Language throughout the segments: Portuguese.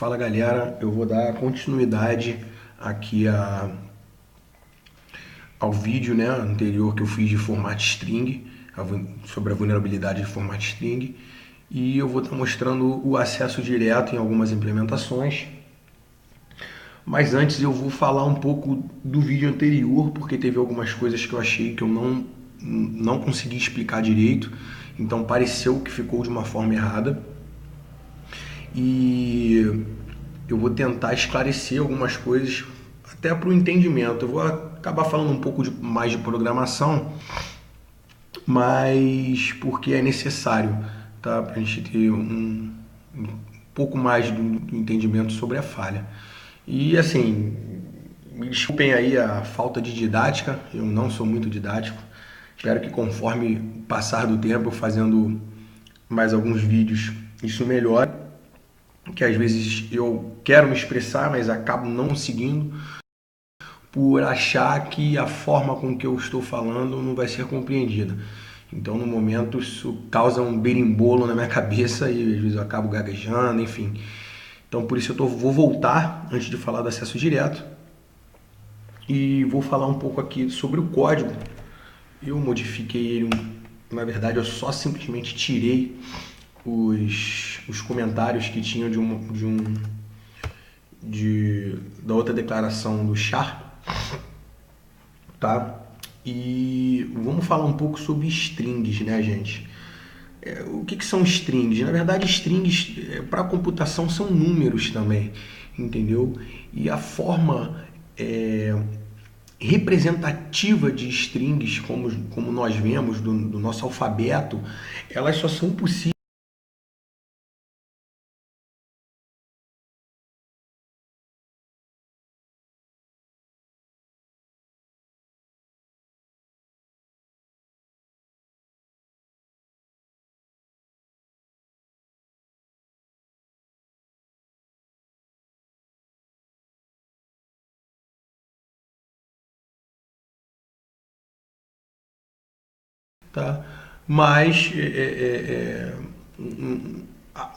Fala galera, eu vou dar continuidade aqui ao vídeo, né, anterior que eu fiz de formato string, sobre a vulnerabilidade de formato string, e eu vou estar mostrando o acesso direto em algumas implementações. Mas antes eu vou falar um pouco do vídeo anterior, porque teve algumas coisas que eu achei que eu não consegui explicar direito, então pareceu que ficou de uma forma errada. E eu vou tentar esclarecer algumas coisas até para o entendimento. Eu vou acabar falando um pouco mais de programação, mas porque é necessário, tá? Para a gente ter um pouco mais do entendimento sobre a falha. E assim, me desculpem aí a falta de didática, eu não sou muito didático. Espero que conforme o passar do tempo, fazendo mais alguns vídeos, isso melhore. Que às vezes eu quero me expressar, mas acabo não conseguindo por achar que a forma com que eu estou falando não vai ser compreendida. Então, no momento, isso causa um berimbolo na minha cabeça e às vezes eu acabo gaguejando, enfim. Então, por isso vou voltar antes de falar do acesso direto e vou falar um pouco aqui sobre o código. Eu modifiquei ele, na verdade, eu só simplesmente tirei os comentários que tinham da outra declaração do char, tá? E vamos falar um pouco sobre strings, né, gente? O que são strings? Na verdade, strings para computação são números também, entendeu? E a forma representativa de strings, como nós vemos do nosso alfabeto, elas só são possíveis. Tá? Mas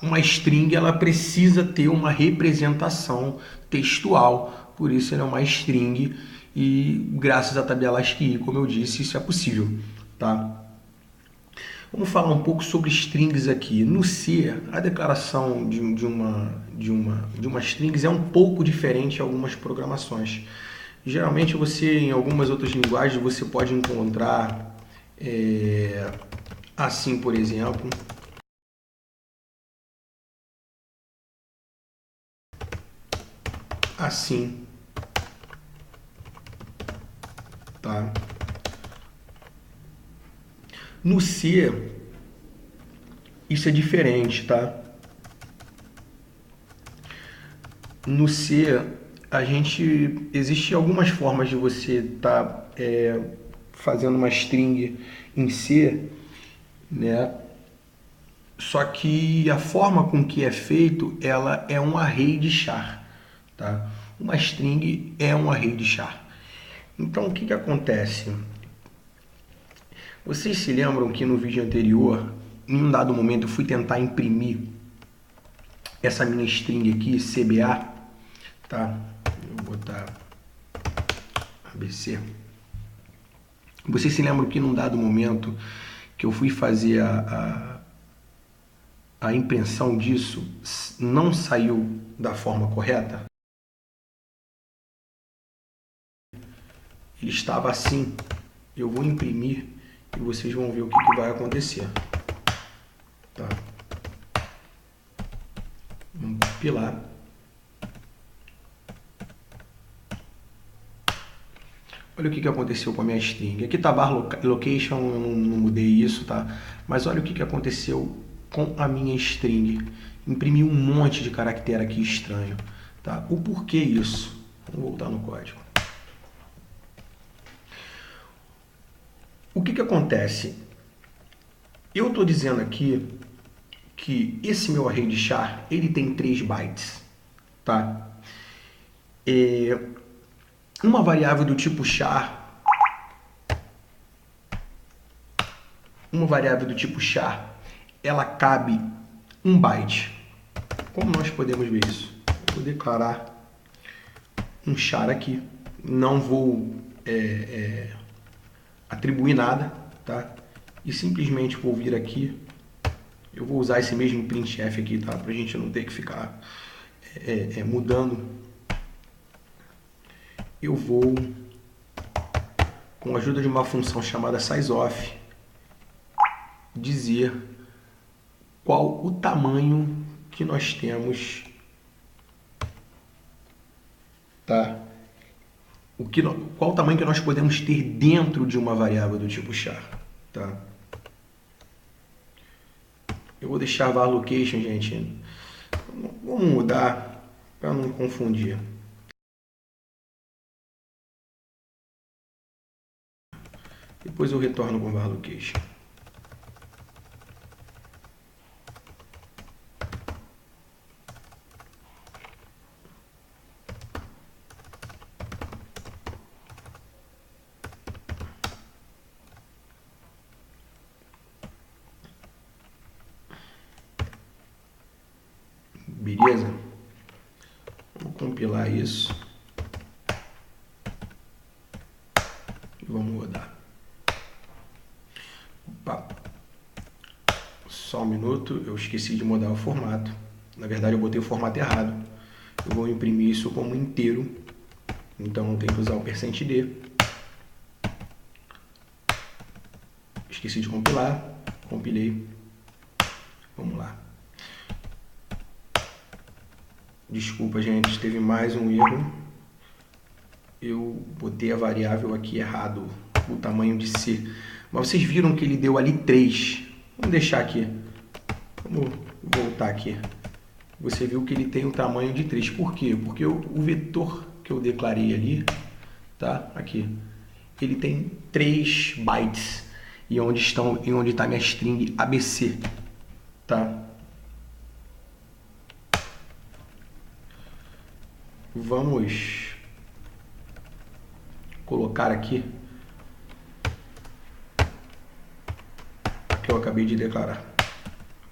uma string ela precisa ter uma representação textual, por isso ela é uma string e graças à tabela ASCII, como eu disse, isso é possível. Tá? Vamos falar um pouco sobre strings aqui. No C, a declaração de uma strings é um pouco diferente em algumas programações. Geralmente você, em algumas outras linguagens, você pode encontrar assim, por exemplo, assim, tá? No C, isso é diferente, tá? No C, existe algumas formas de você estar fazendo uma string em C, né? Só que a forma com que é feito, ela é um array de char, tá? Uma string é um array de char. Então, o que acontece? Vocês se lembram que no vídeo anterior, em um dado momento, eu fui tentar imprimir essa minha string aqui, CBA, tá? Vou botar ABC. Vocês se lembram que num dado momento que eu fui fazer a impressão disso, não saiu da forma correta? Ele estava assim. Eu vou imprimir e vocês vão ver o que vai acontecer. Tá? Vamos compilar. Olha o que aconteceu com a minha string. Aqui está bar location, eu não mudei isso, tá? Mas olha o que aconteceu com a minha string. Imprimi um monte de caractere aqui estranho, tá? O porquê isso? Vamos voltar no código. O que acontece? Eu estou dizendo aqui que esse meu array de char, ele tem 3 bytes, tá? Uma variável do tipo char, ela cabe 1 byte. Como nós podemos ver isso? vou declarar um char aqui. Não vou atribuir nada, tá? E simplesmente vou vir aqui. Eu vou usar esse mesmo printf aqui, tá? Pra gente não ter que ficar mudando. Eu vou, com a ajuda de uma função chamada sizeOf, dizer qual o tamanho que nós temos, tá? Qual o tamanho que nós podemos ter dentro de uma variável do tipo char, tá? Eu vou deixar var location, gente. Vamos mudar para não confundir. Depois eu retorno com var location. Beleza? Vou compilar isso. E vamos rodar. Opa. Só um minuto, eu esqueci de mudar o formato. Na verdade, eu botei o formato errado. Eu vou imprimir isso como inteiro. Então, eu tenho que usar o %d. Esqueci de compilar. Compilei. Vamos lá. Desculpa, gente, teve mais um erro. Eu botei a variável aqui errado, o tamanho de C. Mas vocês viram que ele deu ali 3. Vamos deixar aqui. Vamos voltar aqui. Você viu que ele tem um tamanho de 3. Por quê? Porque o vetor que eu declarei ali, tá? Aqui. Ele tem 3 bytes. E onde está minha string ABC, tá? Vamos colocar aqui a que eu acabei de declarar.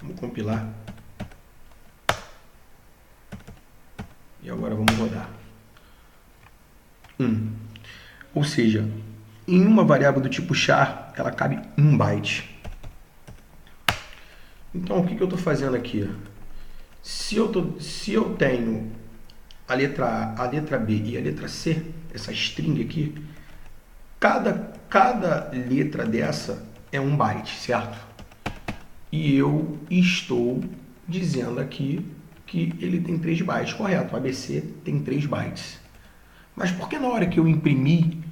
Vamos compilar. E agora vamos rodar. Ou seja, em uma variável do tipo char, ela cabe 1 byte. Então, o que eu estou fazendo aqui? Se eu tenho a letra A, a letra B e a letra C, essa string aqui, cada letra dessa é 1 byte, certo? E eu estou dizendo aqui que ele tem 3 bytes, correto? O ABC tem 3 bytes. Mas por que na hora que eu imprimi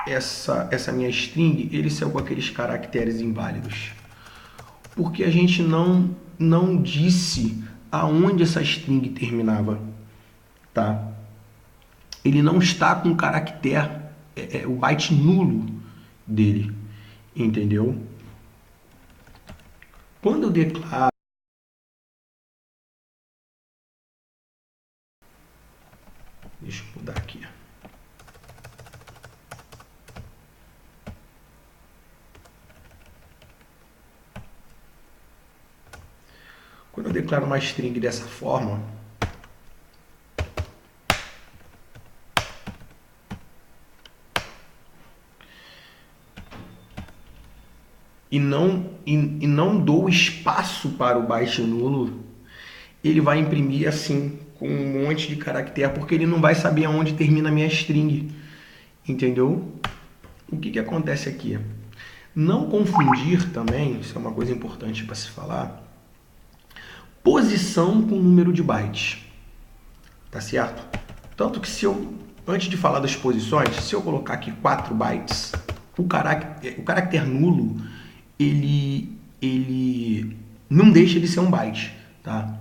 essa minha string, ele saiu com aqueles caracteres inválidos? Porque a gente não disse aonde essa string terminava. Tá? Ele não está com o caractere, o byte nulo dele, entendeu? Quando eu declaro, deixa eu mudar aqui. Quando eu declaro uma string dessa forma, e não dou espaço para o byte nulo, ele vai imprimir assim, com um monte de caractere, porque ele não vai saber aonde termina a minha string. Entendeu? O que acontece aqui? Não confundir também, isso é uma coisa importante para se falar, posição com número de bytes. Tá certo? Tanto que antes de falar das posições, se eu colocar aqui 4 bytes, o caractere nulo, ele não deixa de ser um byte, tá?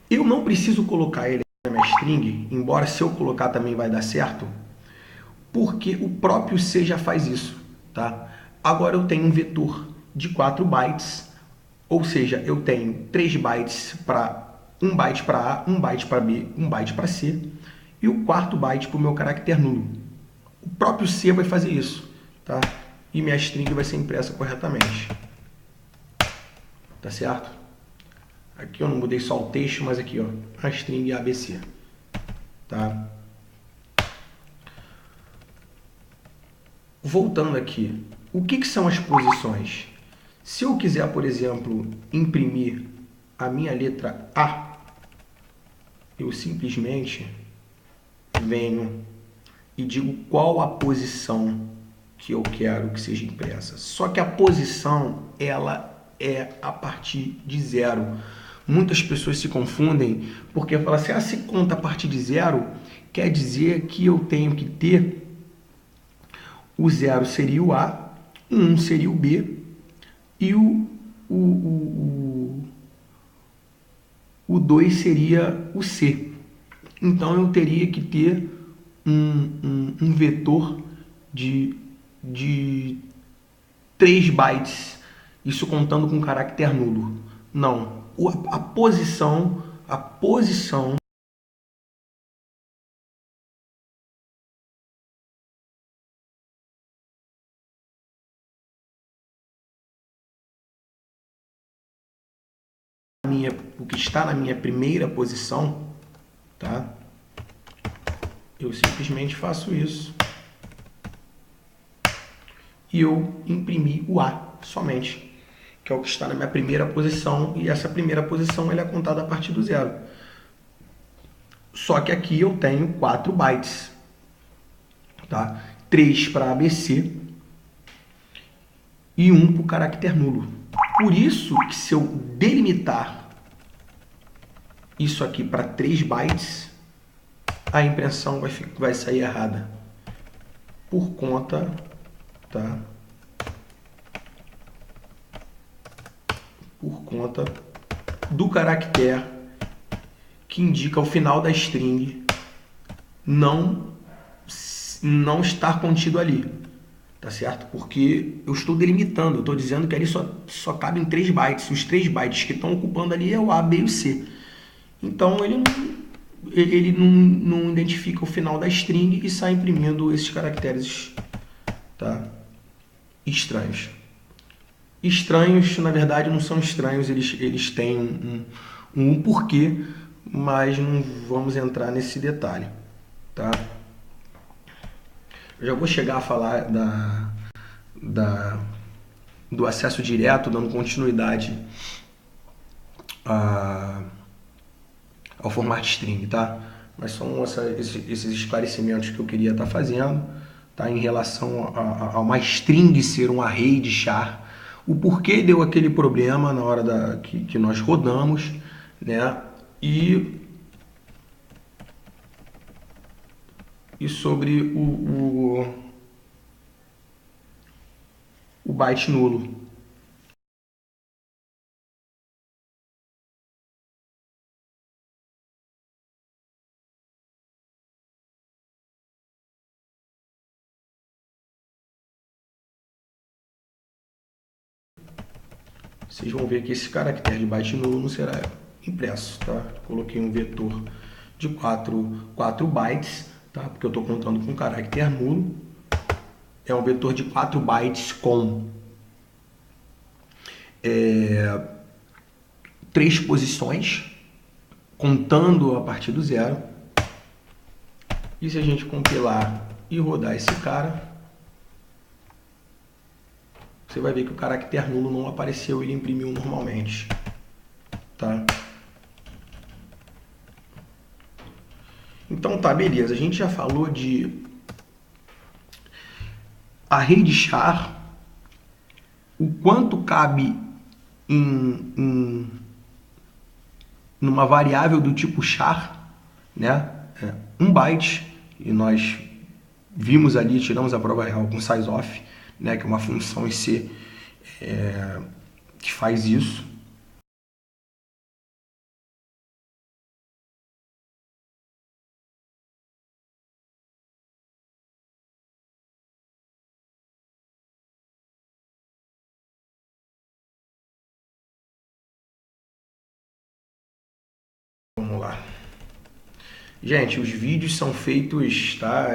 Eu não preciso colocar ele na minha string, embora se eu colocar também vai dar certo, porque o próprio C já faz isso, tá? Agora eu tenho um vetor de 4 bytes, ou seja, eu tenho 3 bytes para 1 byte para A, 1 byte para B, 1 byte para C, e o quarto byte para o meu caractere nulo. O próprio C vai fazer isso, tá? E minha string vai ser impressa corretamente. Tá certo? Aqui eu não mudei só o texto, mas aqui, ó, a string ABC, tá? Voltando aqui, o que são as posições? Se eu quiser, por exemplo, imprimir a minha letra A, eu simplesmente venho e digo qual a posição que eu quero que seja impressa. Só que a posição, ela é a partir de zero. Muitas pessoas se confundem porque falam assim, se conta a partir de zero, quer dizer que eu tenho que ter o 0 seria o A, o 1 seria o B e o 2 seria o C. Então eu teria que ter um vetor de 3 bytes, isso contando com caractere nulo. Não, a posição o que está na minha primeira posição, tá? Eu simplesmente faço isso e eu imprimi o A somente, que é o que está na minha primeira posição, e essa primeira posição ela é contada a partir do zero. Só que aqui eu tenho 4 bytes, tá? 3 para ABC e 1 para o caractere nulo. Por isso que se eu delimitar isso aqui para 3 bytes, a impressão vai sair errada. Por conta, tá? Por conta do caractere que indica o final da string não estar contido ali, tá certo? Porque eu estou delimitando, eu estou dizendo que ali só cabem 3 bytes. Os 3 bytes que estão ocupando ali é o A, B e o C. Então ele não identifica o final da string e sai imprimindo esses caracteres, tá? Estranhos. Estranhos, na verdade, não são estranhos, eles têm um porquê, mas não vamos entrar nesse detalhe, tá? Eu já vou chegar a falar do acesso direto, dando continuidade ao formato string, tá? Mas são esses esclarecimentos que eu queria estar fazendo, tá? Em relação a uma string ser um array de char, o porquê deu aquele problema na hora que nós rodamos, né? E sobre o byte nulo. Vocês vão ver que esse caractere de byte nulo não será impresso, tá? Coloquei um vetor de 4 bytes, tá? Porque eu estou contando com caractere nulo. É um vetor de 4 bytes com 3 posições, contando a partir do zero. E se a gente compilar e rodar esse cara, você vai ver que o caractere nulo não apareceu, ele imprimiu normalmente, tá? Então tá, beleza. A gente já falou de array de char, o quanto cabe numa variável do tipo char, né? 1 byte, e nós vimos ali, tiramos a prova real com sizeof, né? Que é uma função em C que faz isso. Vamos lá. Gente, os vídeos são feitos, tá?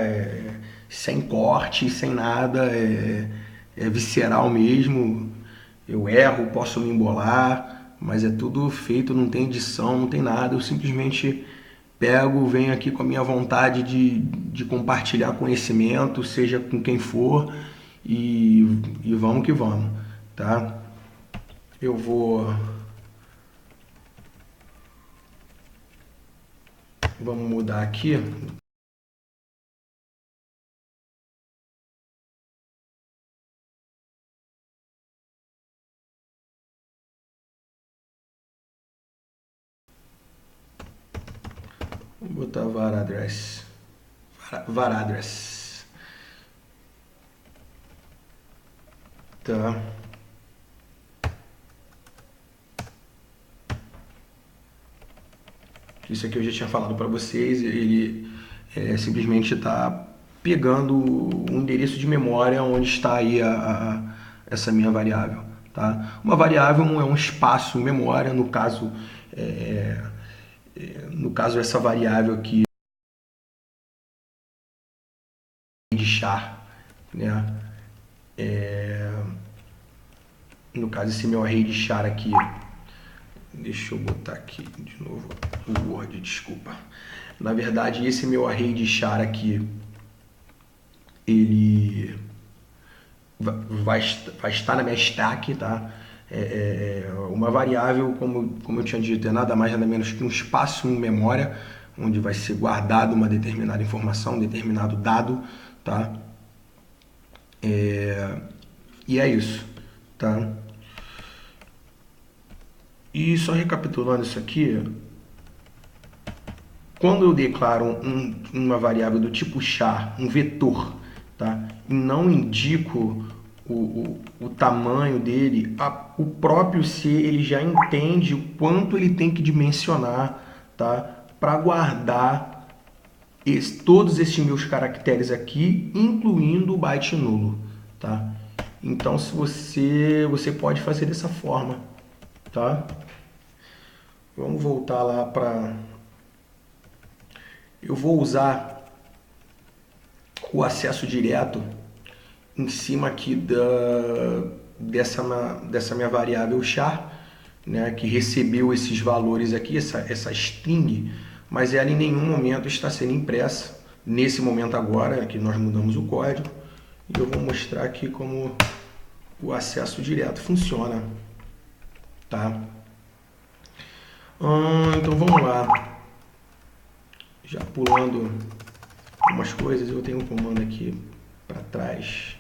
Sem corte, sem nada, é visceral mesmo. Eu erro, posso me embolar, Mas é tudo feito, não tem edição, não tem nada. Eu simplesmente pego, venho aqui com a minha vontade de compartilhar conhecimento, seja com quem for, e vamos que vamos, tá? Eu vamos mudar aqui. Vou botar var address. Var address. Tá. Isso aqui eu já tinha falado para vocês. Ele simplesmente está pegando o endereço de memória onde está aí essa minha variável. Tá? Uma variável é um espaço em memória, no caso essa variável aqui de char, né? No caso esse meu array de char aqui, deixa eu botar aqui de novo o Word, desculpa. Na verdade esse meu array de char aqui, ele vai estar na minha stack, tá? Uma variável, como eu tinha dito, é nada mais nada menos que um espaço em memória onde vai ser guardado uma determinada informação, um determinado dado, tá? E é isso, tá? E só recapitulando isso aqui, quando eu declaro uma variável do tipo char, um vetor, tá? E não indico o tamanho dele, o próprio C ele já entende o quanto ele tem que dimensionar, tá? Para guardar todos esses meus caracteres aqui, incluindo o byte nulo, tá? Então, se você pode fazer dessa forma, tá? Vamos voltar lá para... Eu vou usar o acesso direto em cima aqui dessa minha variável char, né, que recebeu esses valores aqui, essa string, mas ela em nenhum momento está sendo impressa. Nesse momento agora, que nós mudamos o código, e eu vou mostrar aqui como o acesso direto funciona, tá? Então vamos lá. Já pulando algumas coisas, eu tenho um comando aqui para trás,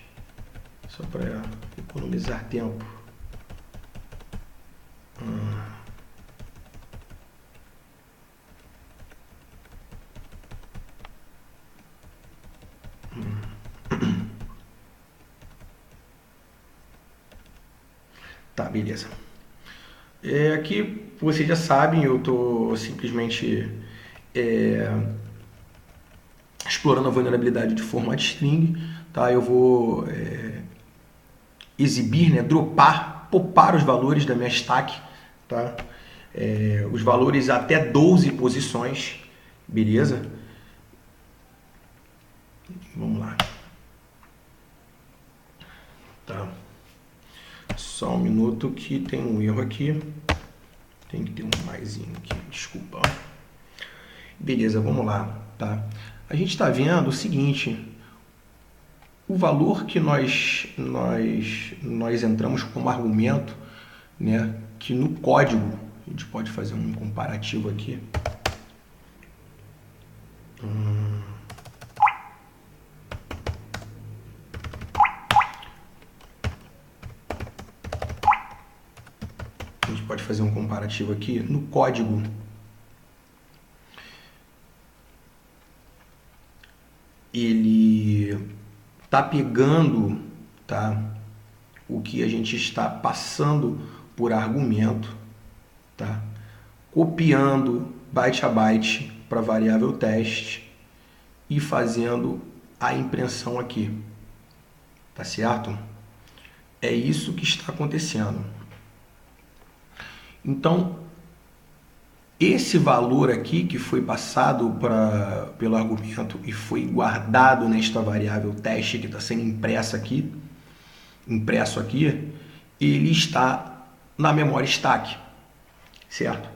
só para economizar tempo. Tá, beleza. Aqui vocês já sabem, eu estou simplesmente explorando a vulnerabilidade de format string, tá? Eu vou exibir, né, dropar, popar os valores da minha stack, tá? Os valores até 12 posições, beleza? Vamos lá. Tá. Só um minuto que tem um erro aqui. Tem que ter um maisinho aqui, desculpa. Beleza, vamos lá, tá? A gente está vendo o seguinte, o valor que nós entramos como argumento, né, que no código, a gente pode fazer um comparativo aqui. A gente pode fazer um comparativo aqui no código. Ele tá pegando, tá, o que a gente está passando por argumento, tá, copiando byte a byte para a variável teste e fazendo a impressão aqui, tá certo? É isso que está acontecendo. Então, esse valor aqui que foi passado pelo argumento e foi guardado nesta variável teste que está sendo impresso aqui, ele está na memória stack, certo?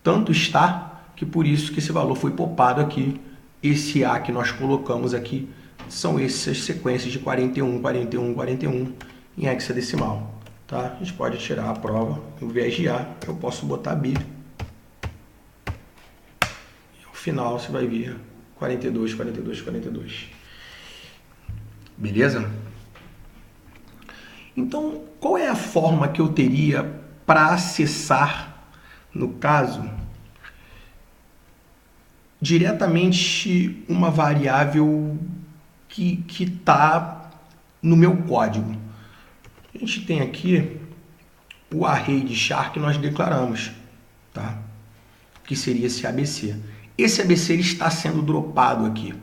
Tanto está que por isso que esse valor foi popado aqui. Esse A que nós colocamos aqui são essas sequências de 41, 41, 41 em hexadecimal. Tá? A gente pode tirar a prova, ao invés de A, eu posso botar B. E ao final você vai ver 42, 42, 42. Beleza? Então, qual é a forma que eu teria para acessar, no caso, diretamente uma variável que está no meu código? A gente tem aqui o array de char que nós declaramos, tá? Que seria esse ABC. Esse ABC ele está sendo dropado aqui,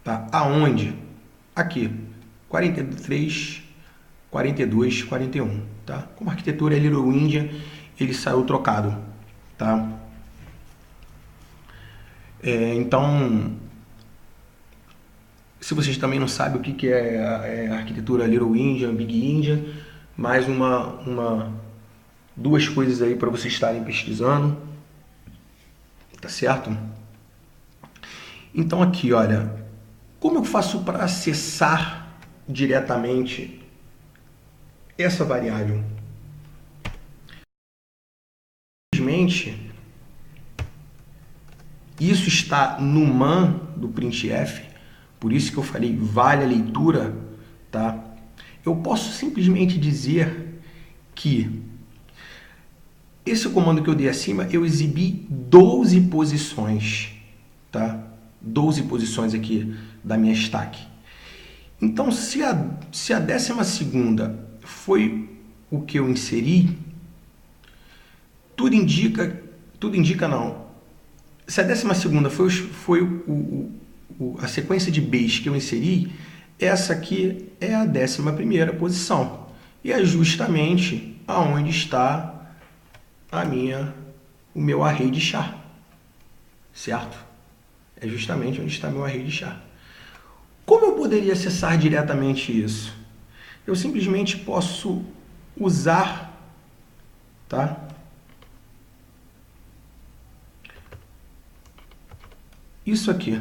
tá? Aonde? Aqui, 43, 42, 41, tá? Como a arquitetura é Little India, ele saiu trocado, tá? Então, se vocês também não sabem o que é a arquitetura Little India, Big India, mais duas coisas aí para vocês estarem pesquisando, tá certo? Então aqui, olha, como eu faço para acessar diretamente essa variável? Simplesmente, isso está no man do printf, por isso que eu falei vale a leitura, tá? Eu posso simplesmente dizer que esse comando que eu dei acima, eu exibi 12 posições, tá? 12 posições aqui da minha stack. Então, se a 12ª foi o que eu inseri, tudo indica não. Se a 12ª foi a sequência de base que eu inseri, essa aqui é a 11ª posição. E é justamente aonde está o meu array de char, certo? É justamente onde está meu array de char. Como eu poderia acessar diretamente isso? Eu simplesmente posso usar, tá? Isso aqui.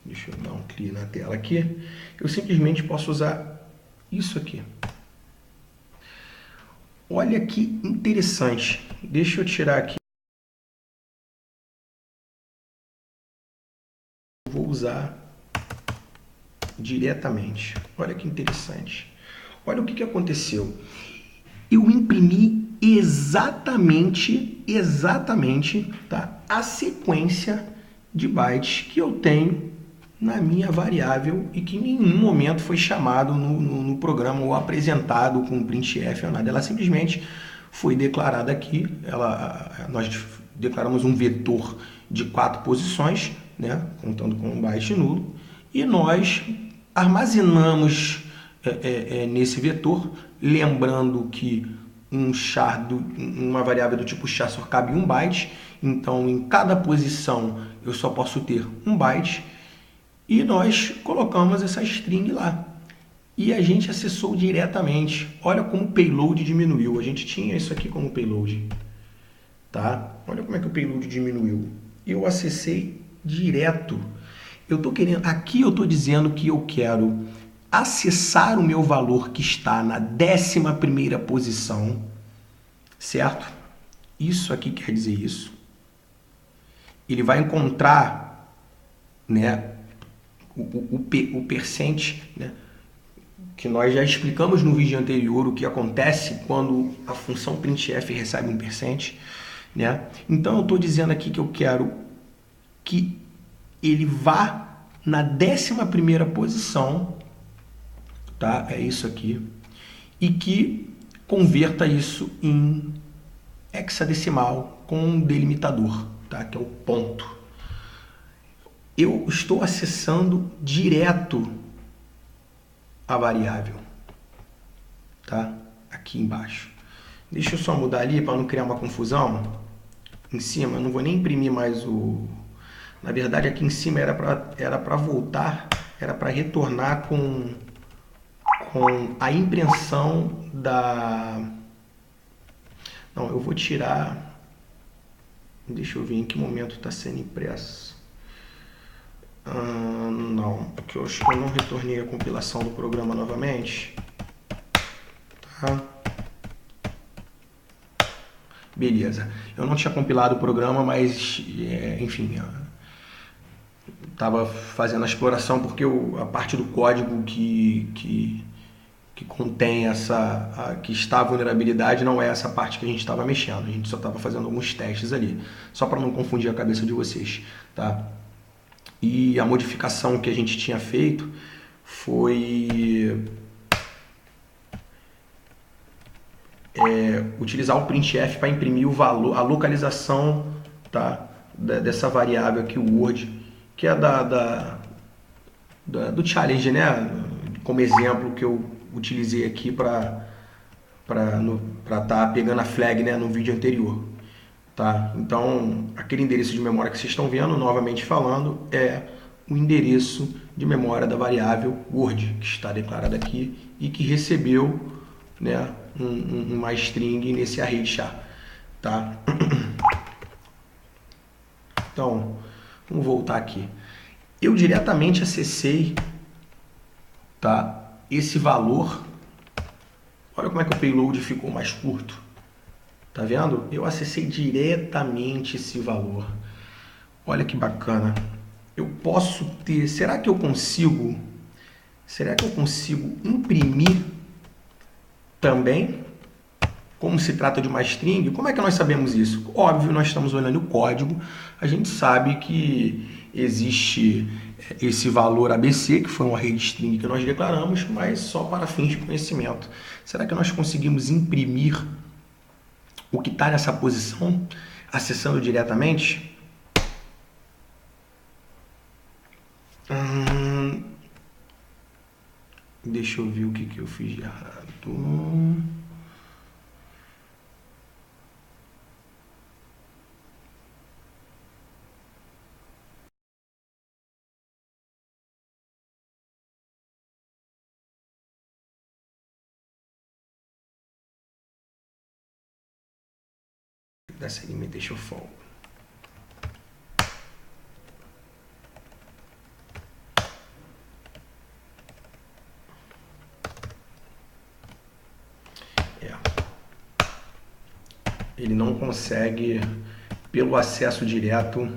Deixa eu dar um clique na tela aqui. Eu simplesmente posso usar isso aqui. Olha que interessante. Deixa eu tirar aqui. Vou usar diretamente. Olha que interessante. Olha o que aconteceu. Eu imprimi exatamente, tá, a sequência de bytes que eu tenho na minha variável e que em nenhum momento foi chamado no programa ou apresentado com printf ou nada. Ela simplesmente foi declarada aqui. Nós declaramos um vetor de 4 posições, né, contando com um byte nulo, e nós armazenamos nesse vetor, lembrando que uma variável do tipo char só cabe 1 byte, então em cada posição eu só posso ter 1 byte, e nós colocamos essa string lá. E a gente acessou diretamente. Olha como o payload diminuiu. A gente tinha isso aqui como payload, tá? Olha como é que o payload diminuiu. Eu acessei direto. Aqui eu estou dizendo que eu quero acessar o meu valor que está na 11ª posição, certo? Isso aqui quer dizer isso. Ele vai encontrar, né, o percent, né, que nós já explicamos no vídeo anterior o que acontece quando a função printf recebe um percent, né? Então eu estou dizendo aqui que eu quero que ele vá na 11ª posição, tá? É isso aqui, e que converta isso em hexadecimal com um delimitador, tá? Que é o ponto. Eu estou acessando direto a variável, tá? Aqui embaixo. Deixa eu só mudar ali para não criar uma confusão. em cima, eu não vou nem imprimir mais o... Na verdade, aqui em cima era para voltar, era para retornar com a impressão da... Não, eu vou tirar... Deixa eu ver em que momento está sendo impresso. Não, porque eu acho que eu não retornei a compilação do programa novamente. Tá? Beleza. Eu não tinha compilado o programa, mas, enfim, estava fazendo a exploração porque a parte do código que contém que está a vulnerabilidade não é essa parte que a gente estava mexendo. A gente só estava fazendo alguns testes ali, só para não confundir a cabeça de vocês, tá? E a modificação que a gente tinha feito foi utilizar o printf para imprimir o valor, a localização, tá, dessa variável aqui, o word, que é do challenge, né? Como exemplo que eu utilizei aqui para estar pegando a flag, né, no vídeo anterior. Tá? Então, aquele endereço de memória que vocês estão vendo, novamente falando, é o endereço de memória da variável word, que está declarada aqui e que recebeu, né, uma string nesse array de char. Tá? Então, vamos voltar aqui. Eu diretamente acessei, tá, esse valor. Olha como é que o payload ficou mais curto. Tá vendo? Eu acessei diretamente esse valor. Olha que bacana. Eu posso ter... Será que eu consigo imprimir também? Como se trata de uma string, como é que nós sabemos isso? Óbvio, nós estamos olhando o código, a gente sabe que existe esse valor ABC, que foi um array de string que nós declaramos, mas só para fins de conhecimento. Será que nós conseguimos imprimir o que está nessa posição, acessando diretamente? Deixa eu ver o que eu fiz de errado. Da segmentation fall. Ele não consegue, pelo acesso direto,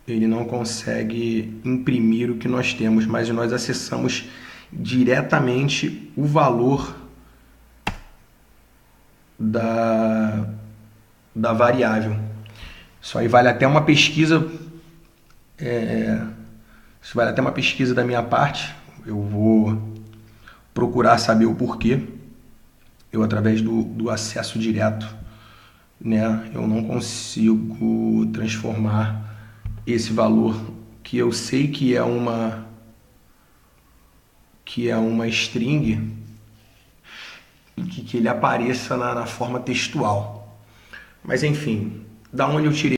ele não consegue imprimir o que nós temos, mas nós acessamos diretamente o valor da variável. Isso aí vale até uma pesquisa, isso vale até uma pesquisa da minha parte. Eu vou procurar saber o porquê. Eu, através do acesso direto, né, eu não consigo transformar esse valor que eu sei que é uma string e que ele apareça na forma textual. Mas enfim, da onde eu tirei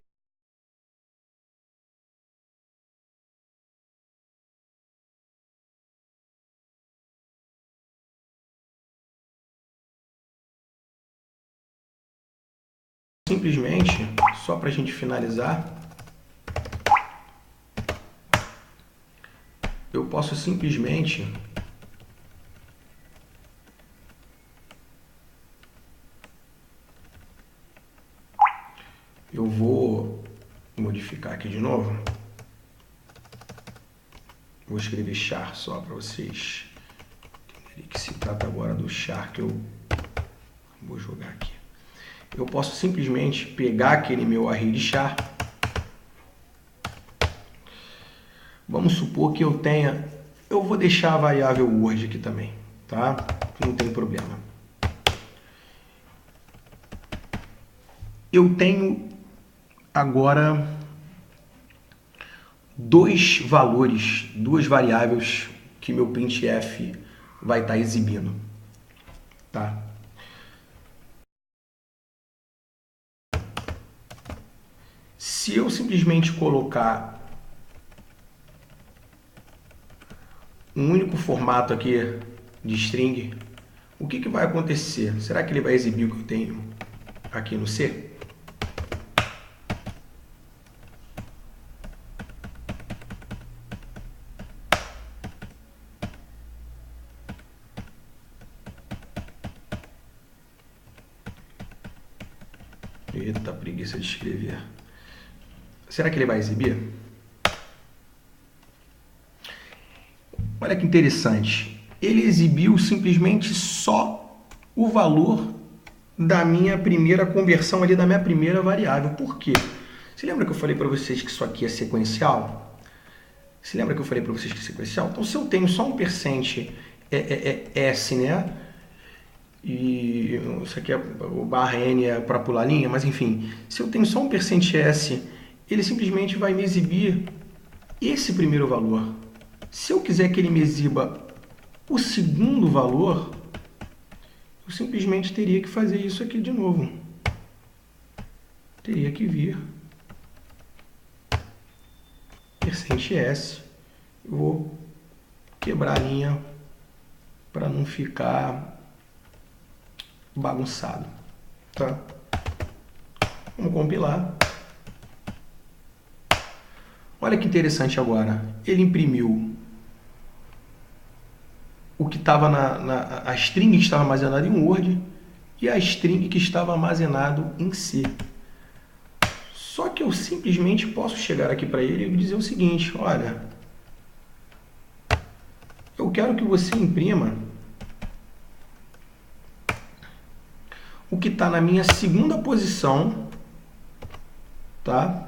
simplesmente, só para a gente finalizar, eu posso simplesmente eu vou modificar aqui de novo. Vou escrever char só para vocês entenderem que se trata agora do char que eu vou jogar aqui. Eu posso simplesmente pegar aquele meu array de char. Vamos supor que eu tenha... Eu vou deixar a variável word aqui também, tá? Não tem problema. Eu tenho agora dois valores, duas variáveis que meu printf vai estar exibindo, tá? Se eu simplesmente colocar um único formato aqui de string, o que vai acontecer? Será que ele vai exibir o que eu tenho aqui no C? Eita, preguiça de escrever. Será que ele vai exibir? Olha que interessante. Ele exibiu simplesmente só o valor da minha primeira conversão ali, da minha primeira variável. Por quê? Você lembra que eu falei para vocês que isso aqui é sequencial? Você lembra que eu falei para vocês que é sequencial? Então, se eu tenho só um percent S, né? E isso aqui é o barra N é para pular linha, mas enfim, se eu tenho só um percent S, ele simplesmente vai me exibir esse primeiro valor. Se eu quiser que ele me exiba o segundo valor, eu simplesmente teria que fazer isso aqui de novo. Teria que vir percent S. Eu vou quebrar a linha para não ficar bagunçado, tá? Vamos compilar. Olha que interessante agora. Ele imprimiu o que estava a string que estava armazenada em Word e a string que estava armazenado em C. Só que eu simplesmente posso chegar aqui para ele e dizer o seguinte: olha, eu quero que você imprima o que está na minha segunda posição, tá?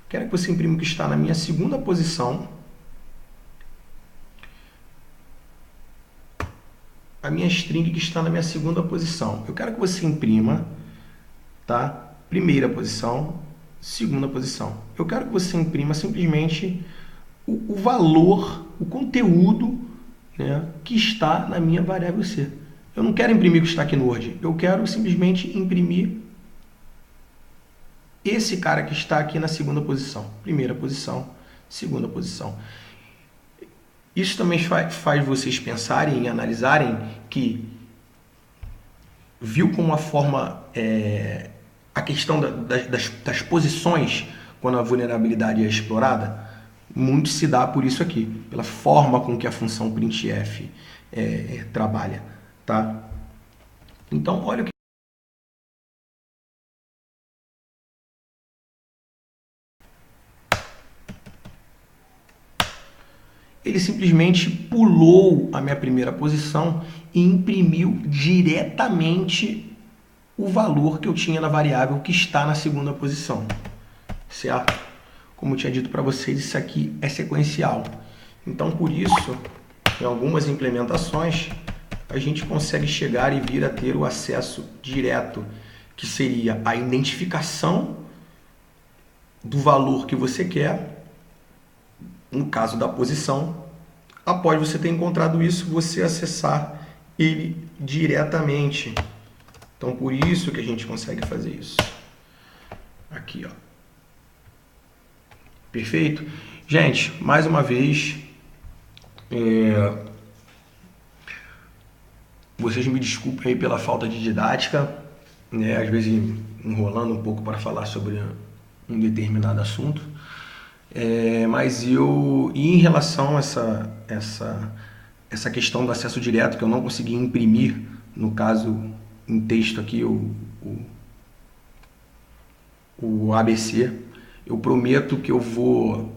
Quero que você imprima o que está na minha segunda posição, a minha string que está na minha segunda posição. Eu quero que você imprima, tá? Primeira posição, segunda posição. Eu quero que você imprima simplesmente o valor, o conteúdo, né, que está na minha variável C. Eu não quero imprimir o que está aqui no Word. Eu quero simplesmente imprimir esse cara que está aqui na segunda posição. Primeira posição, segunda posição. Isso também faz vocês pensarem e analisarem que viu como a forma, a questão das posições quando a vulnerabilidade é explorada, muito se dá por isso aqui, pela forma com que a função printf trabalha, tá? Então, olha o que ele simplesmente pulou a minha primeira posição e imprimiu diretamente o valor que eu tinha na variável que está na segunda posição, certo? Como eu tinha dito para vocês, isso aqui é sequencial. Então, por isso, em algumas implementações, a gente consegue chegar e vir a ter o acesso direto, que seria a identificação do valor que você quer, no caso da posição. Após você ter encontrado isso, você acessar ele diretamente. Então, por isso que a gente consegue fazer isso. Aqui, ó. Perfeito? Gente, mais uma vez, vocês me desculpem aí pela falta de didática, né? Às vezes enrolando um pouco para falar sobre um determinado assunto. Mas e em relação a essa questão do acesso direto, que eu não consegui imprimir, no caso, em texto aqui, o ABC, eu prometo que eu vou